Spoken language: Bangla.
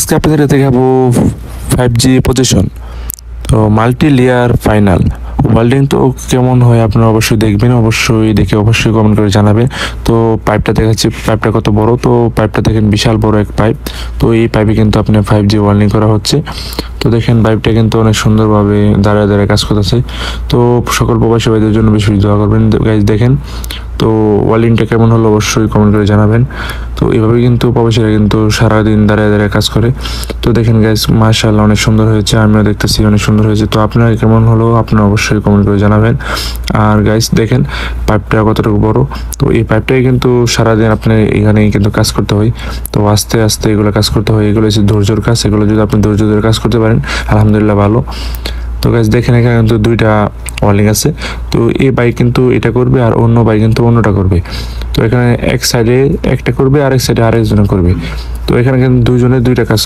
আজকে আপনাদের দেখাবো 5G পজিশন। তো মাল্টি লেয়ার ফাইনাল ওয়েল্ডিং তো কেমন হয় আপনারা অবশ্যই দেখবেন, অবশ্যই দেখে অবশ্যই কমেন্ট করে জানাবেন। তো পাইপটা দেখাচ্ছি, পাইপটা কত বড়। তো পাইপটা দেখেন বিশাল বড় এক পাইপ। তো এই পাইপে কিন্তু আপনার 5G ওয়েল্ডিং করা হচ্ছে। তো দেখেন পাইপটা কিন্তু অনেক সুন্দরভাবে দাঁড়ায় দাঁড়ায় কাজ করতেছে। তো সকল প্রবাসী ভাইদের জন্য বেশি দোয়া করবেন গাইজ। দেখেন তো ওয়েল্ডিংটা কেমন হলো অবশ্যই কমেন্ট করে জানাবেন। তো এইভাবে কিন্তু প্রবাসীরা কিন্তু সারাদিন দাঁড়ায় দাঁড়ায় কাজ করে। তো দেখেন গাইজ মাশাআল্লাহ অনেক সুন্দর হয়েছে, আমিও দেখতেছি অনেক সুন্দর হয়েছে। তো আপনারা কেমন হলো আপনারা অবশ্যই কমেন্ট করে জানাবেন। আর গাইজ দেখেন পাইপটা কতটুকু বড়। তো এই পাইপটাই কিন্তু সারাদিন আপনার এখানেই কিন্তু কাজ করতে হয়। তো আস্তে আস্তে এগুলো কাজ করতে হয়, এগুলো হচ্ছে ধৈর্যর কাজ। এগুলো যদি আপনি ধৈর্য ধরে কাজ করতে পারেন আলহামদুলিল্লাহ ভালো। তো গাইজ দেখেন এখানে কিন্তু দুইটা ওয়েল্ডিং আছে। তো এই বাইক কিন্তু এটা করবে আর অন্য বাইক কিন্তু অন্যটা করবে। তো এখানে এক সাইডে একটা করবে আর এক সাইডে আরেকজনে করবে। তো এখানে কিন্তু দুইজনে দুইটা কাজ